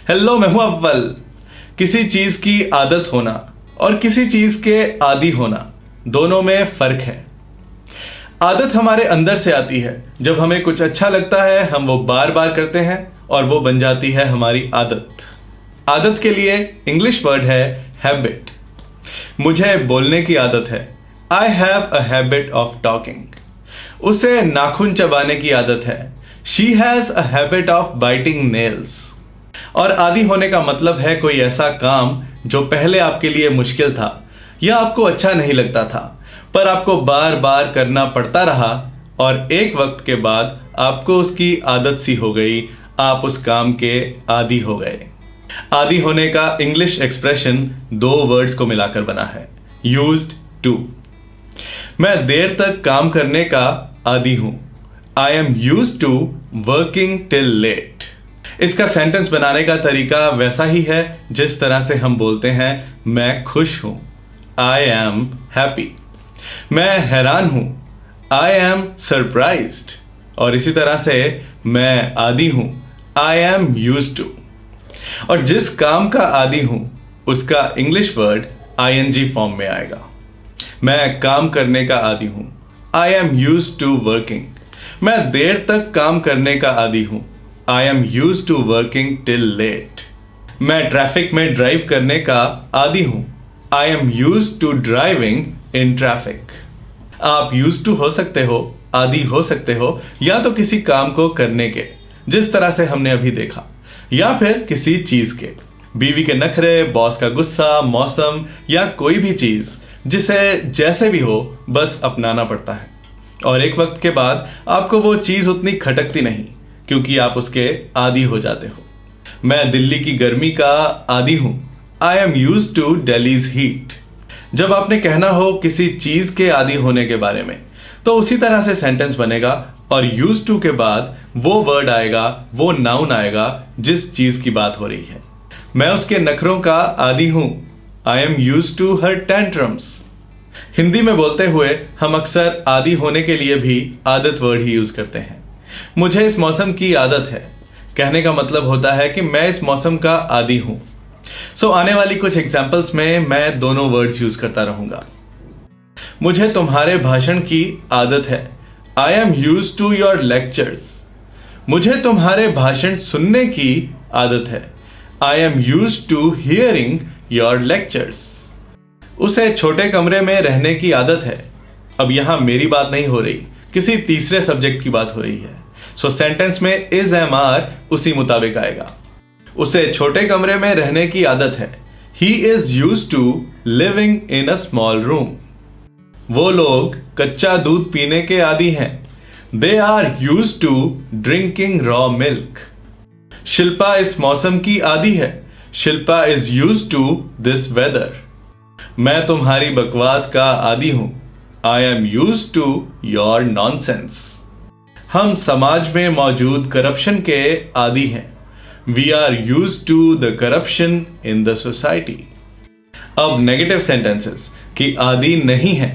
Hello, मैं हूं अव्वल। किसी चीज की आदत होना और किसी चीज के आदी होना, दोनों में फर्क है। आदत हमारे अंदर से आती है। जब हमें कुछ अच्छा लगता है हम वो बार बार करते हैं और वो बन जाती है हमारी आदत। आदत के लिए इंग्लिश वर्ड है हैबिट। मुझे बोलने की आदत है। I have a habit of talking. उसे नाखून चबाने की आदत है। She has a habit of biting nails. और आदी होने का मतलब है कोई ऐसा काम जो पहले आपके लिए मुश्किल था या आपको अच्छा नहीं लगता था, पर आपको बार बार करना पड़ता रहा और एक वक्त के बाद आपको उसकी आदत सी हो गई। आप उस काम के आदी हो गए। आदी होने का इंग्लिश एक्सप्रेशन दो वर्ड्स को मिलाकर बना है, यूज्ड टू। मैं देर तक काम करने का आदी हूं। I am used to working till late. इसका सेंटेंस बनाने का तरीका वैसा ही है जिस तरह से हम बोलते हैं मैं खुश हूं, आई एम हैप्पी। मैं हैरान हूं, आई एम सरप्राइज्ड। और इसी तरह से मैं आदी हूं, आई एम यूज्ड टू। और जिस काम का आदी हूं उसका इंग्लिश वर्ड आईएनजी फॉर्म में आएगा। मैं काम करने का आदी हूं, I am used to working. मैं देर तक काम करने का आदी हूं, I am used to working till late. मैं ट्रैफिक में ड्राइव करने का आदी हूं, I am used to driving in traffic. आप यूज्ड टू हो सकते हो, आदी हो सकते हो, या तो किसी काम को करने के, जिस तरह से हमने अभी देखा, या फिर किसी चीज के। बीवी के नखरे, बॉस का गुस्सा, मौसम या कोई भी चीज जिसे जैसे भी हो बस अपनाना पड़ता है। और एक वक्त के बाद आपको वो चीज उतनी खटकती नहीं क्योंकि आप उसके आदी हो जाते हो। मैं दिल्ली की गर्मी का आदी हूं, I am used to Delhi's heat. जब आपने कहना हो किसी चीज के आदी होने के बारे में तो उसी तरह से सेंटेंस बनेगा और यूज्ड टू के बाद वो वर्ड आएगा, वो नाउन आएगा जिस चीज की बात हो रही है। मैं उसके नखरों का आदी हूं, I am used to her tantrums. Hindi में बोलते हुए हम अक्सर आदी होने के लिए भी आदत वर्ड ही यूज करते हैं। मुझे इस मौसम की आदत है कहने का मतलब होता है कि मैं इस मौसम का आदी हूं। सो आने वाली कुछ एग्जांपल्स में मैं दोनों वर्ड्स यूज करता रहूंगा। मुझे तुम्हारे भाषण की आदत है, I am used to your lectures. मुझे तुम्हारे भाषण सुनने की आदत है, I am used to hearing your lectures. उसे छोटे कमरे में रहने की आदत है। अब यहां मेरी बात नहीं हो रही, किसी तीसरे सब्जेक्ट की बात हो रही है। सो सेंटेंस में इज एम आर उसी मुताबिक आएगा। उसे छोटे कमरे में रहने की आदत है, he is used to living in a small room. वो लोग कच्चा दूध पीने के आदी हैं, they are used to drinking raw milk. Shilpa इस मौसम की आदी है, Shilpa is used to this weather. मैं तुम्हारी बकवास का आदी हूं, I am used to your nonsense. हम समाज में मौजूद करप्शन के आदी हैं, we are used to the corruption in the society. अब नेगेटिव सेंटेंसेस की आदी नहीं है,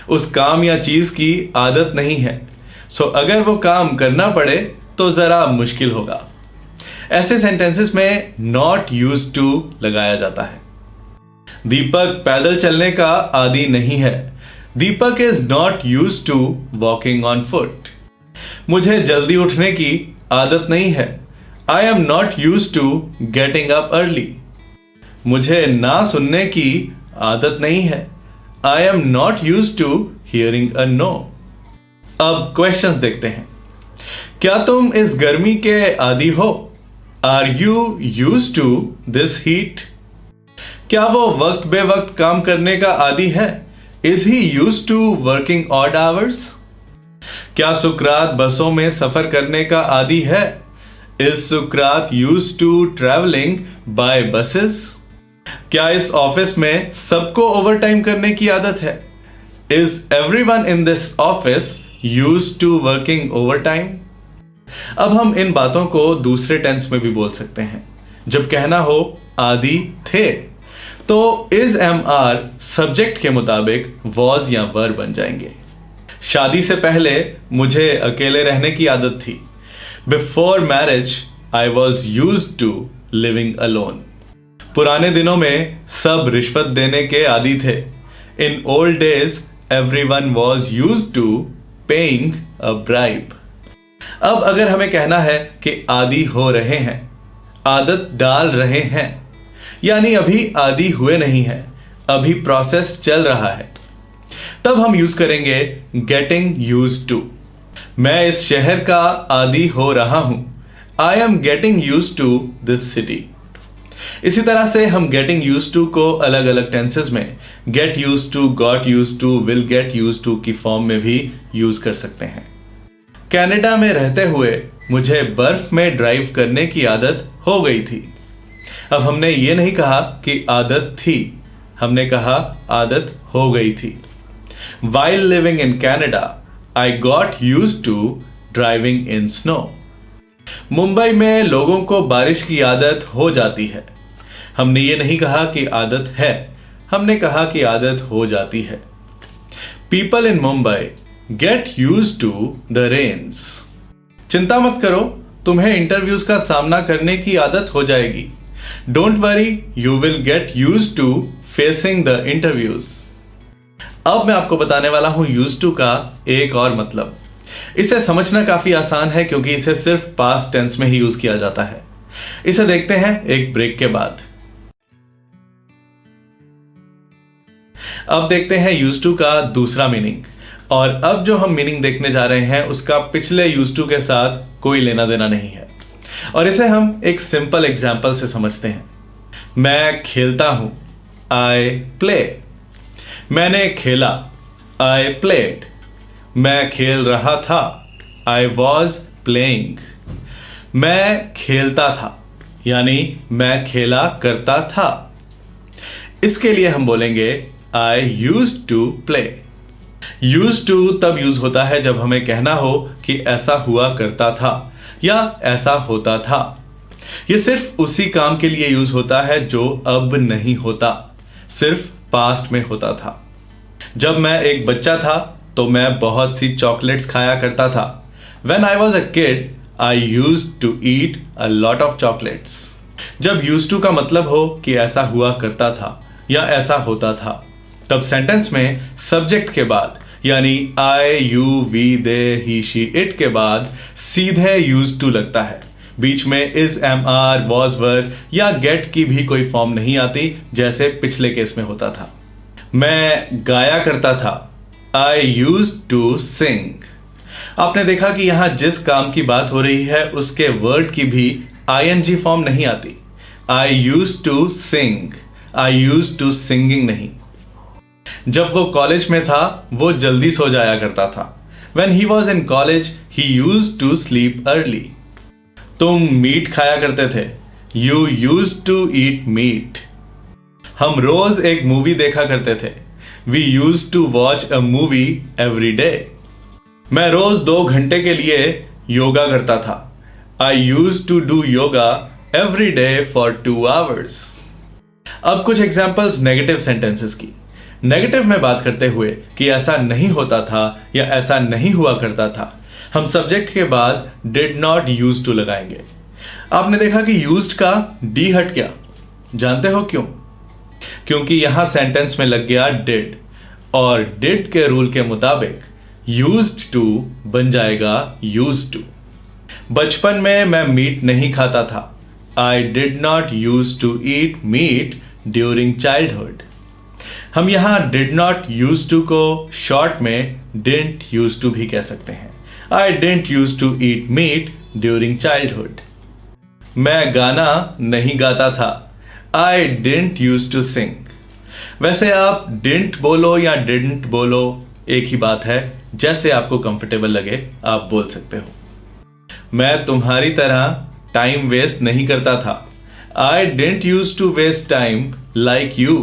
उस काम या चीज की आदत नहीं है। सो अगर वो काम करना पड़े तो जरा मुश्किल होगा। ऐसे सेंटेंसेस में नॉट यूज्ड टू लगाया जाता है। दीपक पैदल चलने का आदी नहीं है, Deepak is not used to walking on foot. मुझे जल्दी उठने की आदत नहीं है, I am not used to getting up early. मुझे ना सुनने की आदत नहीं है, I am not used to hearing a no. अब क्वेश्चंस देखते हैं। क्या तुम इस गर्मी के आदी हो, are you used to this heat. क्या वो वक्त बे वक्त काम करने का आदी है, is he used to working odd hours. क्या सुकरात बसों में सफर करने का आदी है, इज सुकरात used to travelling by buses. क्या इस ऑफिस में सबको ओवरटाइम करने की आदत है, is everyone in this office used to working overtime. अब हम इन बातों को दूसरे टेंस में भी बोल सकते हैं। जब कहना हो आदी थे तो इज एम आर सब्जेक्ट के मुताबिक वॉज या वर बन जाएंगे। शादी से पहले मुझे अकेले रहने की आदत थी, before marriage I was used to living alone. पुराने दिनों में सब रिश्वत देने के आदी थे। In old days everyone was used to paying a bribe. अब अगर हमें कहना है कि आदी हो रहे हैं, आदत डाल रहे हैं, यानी अभी आदी हुए नहीं है, अभी प्रोसेस चल रहा है, तब हम यूज करेंगे गेटिंग यूज्ड टू। मैं इस शहर का आदी हो रहा हूं। I am getting used to this city. इसी तरह से हम गेटिंग यूज्ड टू को अलग अलग टेंसेस में get used to, got used to, will get used to की फॉर्म में भी यूज कर सकते हैं। कनाडा में रहते हुए मुझे बर्फ में ड्राइव करने की आदत हो गई थी। अब हमने ये नहीं कहा कि आदत थी, हमने कहा आदत हो गई थी। While living in Canada, I got used to driving in snow. Mumbai में लोगों को बारिश की आदत हो जाती है। हमने ये नहीं कहा कि आदत है, हमने कहा कि आदत हो जाती है। People in Mumbai get used to the rains. चिंता मत करो, तुम्हें इंटरव्यूज का सामना करने की आदत हो जाएगी। Don't worry, you will get used to facing the interviews. अब मैं आपको बताने वाला हूं यूज्ड टू का एक और मतलब। इसे समझना काफी आसान है क्योंकि इसे सिर्फ पास्ट टेंस में ही यूज किया जाता है। इसे देखते हैं एक ब्रेक के बाद। अब देखते हैं यूज्ड टू का दूसरा मीनिंग। और अब जो हम मीनिंग देखने जा रहे हैं उसका पिछले यूज्ड टू के साथ कोई लेना देना नहीं है, और इसे हम एक सिंपल एग्जाम्पल से समझते हैं। मैं खेलता हूं, आई प्ले। मैंने खेला, आई प्लेड। मैं खेल रहा था, आई वॉज प्लेइंग। मैं खेलता था, यानी मैं खेला करता था। इसके लिए हम बोलेंगे I used to play. Used to तब यूज होता है जब हमें कहना हो कि ऐसा हुआ करता था या ऐसा होता था। यह सिर्फ उसी काम के लिए यूज होता है जो अब नहीं होता, सिर्फ पास्ट में होता था। जब मैं एक बच्चा था तो मैं बहुत सी चॉकलेट्स खाया करता था। When I was a kid, I used to eat a lot of chocolates. जब used to का मतलब हो कि ऐसा हुआ करता था या ऐसा होता था, तब सेंटेंस में सब्जेक्ट के बाद यानी I, you, we, they, he, she, it के बाद सीधे used to लगता है। बीच में is, am, are, was, were या get की भी कोई फॉर्म नहीं आती जैसे पिछले केस में होता था। मैं गाया करता था, I used to sing. आपने देखा कि यहां जिस काम की बात हो रही है उसके वर्ड की भी ing फॉर्म नहीं आती। I used to sing, I used to singing नहीं। जब वो कॉलेज में था वो जल्दी सो जाया करता था। When he was in college, he used to sleep early. तुम मीट खाया करते थे, You used to eat meat. हम रोज एक मूवी देखा करते थे, We used to watch a movie every day. मैं रोज 2 घंटे के लिए योगा करता था, I used to do yoga every day for 2 hours. अब कुछ एग्जाम्पल्स नेगेटिव सेंटेंसेस की। नेगेटिव में बात करते हुए कि ऐसा नहीं होता था या ऐसा नहीं हुआ करता था, हम सब्जेक्ट के बाद did not used to लगाएंगे। आपने देखा कि used का डी हट गया, जानते हो क्यों? क्योंकि यहां सेंटेंस में लग गया did, और did के रूल के मुताबिक used to बन जाएगा used to। बचपन में मैं मीट नहीं खाता था, I did not used to eat meat during childhood। हम यहां did not used to को शॉर्ट में didn't used to भी कह सकते हैं। I didn't used to eat meat during childhood। मैं गाना नहीं गाता था, I didn't used to sing। वैसे आप didn't बोलो या didn't बोलो एक ही बात है, जैसे आपको कंफर्टेबल लगे आप बोल सकते हो। मैं तुम्हारी तरह टाइम वेस्ट नहीं करता था, I didn't used to waste time like you।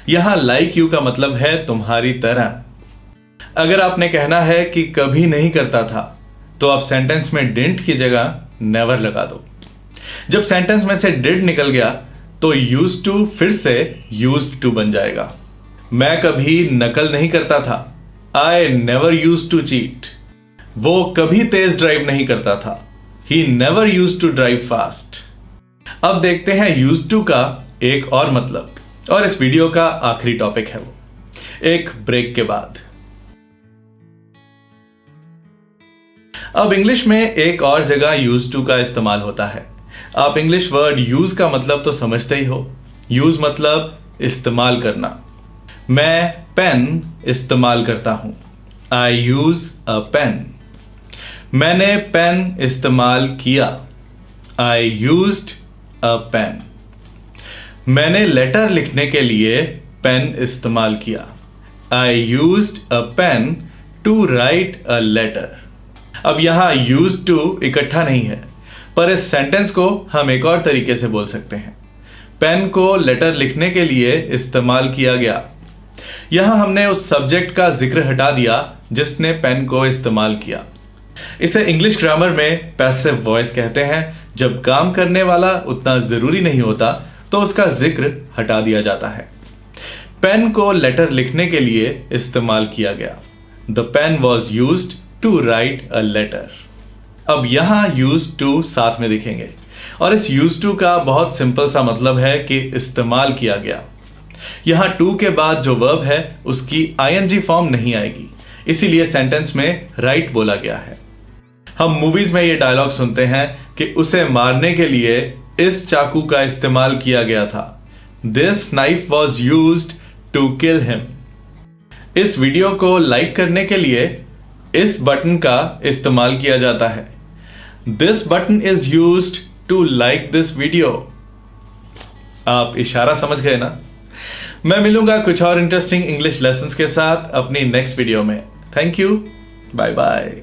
यहां like you का मतलब है तुम्हारी तरह। अगर आपने कहना है कि कभी नहीं करता था, तो आप सेंटेंस में didn't की जगह never लगा दो। जब सेंटेंस में से did निकल गया तो used to फिर से used to बन जाएगा। मैं कभी नकल नहीं करता था, I never used to cheat। वो कभी तेज ड्राइव नहीं करता था, He never used to drive fast। अब देखते हैं यूज्ड टू का एक और मतलब, और इस वीडियो का आखिरी टॉपिक है वो, एक ब्रेक के बाद। अब इंग्लिश में एक और जगह यूज्ड टू का इस्तेमाल होता है। आप इंग्लिश वर्ड यूज का मतलब तो समझते ही हो। यूज मतलब इस्तेमाल करना। मैं पेन इस्तेमाल करता हूं। I use a pen. मैंने पेन इस्तेमाल किया। I used a pen. मैंने लेटर लिखने के लिए पेन इस्तेमाल किया। I used a pen to write a letter. अब यहां यूज्ड टू इकट्ठा नहीं है, पर इस सेंटेंस को हम एक और तरीके से बोल सकते हैं। पेन को लेटर लिखने के लिए इस्तेमाल किया गया। यहां हमने उस सब्जेक्ट का जिक्र हटा दिया जिसने पेन को इस्तेमाल किया। इसे इंग्लिश ग्रामर में पैसिव वॉइस कहते हैं। जब काम करने वाला उतना जरूरी नहीं होता तो उसका जिक्र हटा दिया जाता है। पेन को लेटर लिखने के लिए इस्तेमाल किया गया। The pen was used to write a letter. अब यहां यूज्ड टू साथ में दिखेंगे, और इस यूज्ड टू का बहुत सिंपल सा मतलब है कि इस्तेमाल किया गया। यहां टू के बाद जो वर्ब है उसकी आईएनजी फॉर्म नहीं आएगी, इसीलिए सेंटेंस में राइट बोला गया है। हम मूवीज में ये डायलॉग सुनते हैं कि उसे मारने के लिए इस चाकू का इस्तेमाल किया गया था। This knife was used to kill him. इस वीडियो को लाइक करने के लिए इस बटन का इस्तेमाल किया जाता है। This button is used to like this video. आप इशारा समझ गए ना? मैं मिलूंगा कुछ और इंटरेस्टिंग इंग्लिश लेसन्स के साथ अपनी नेक्स्ट वीडियो में। Thank you, bye bye.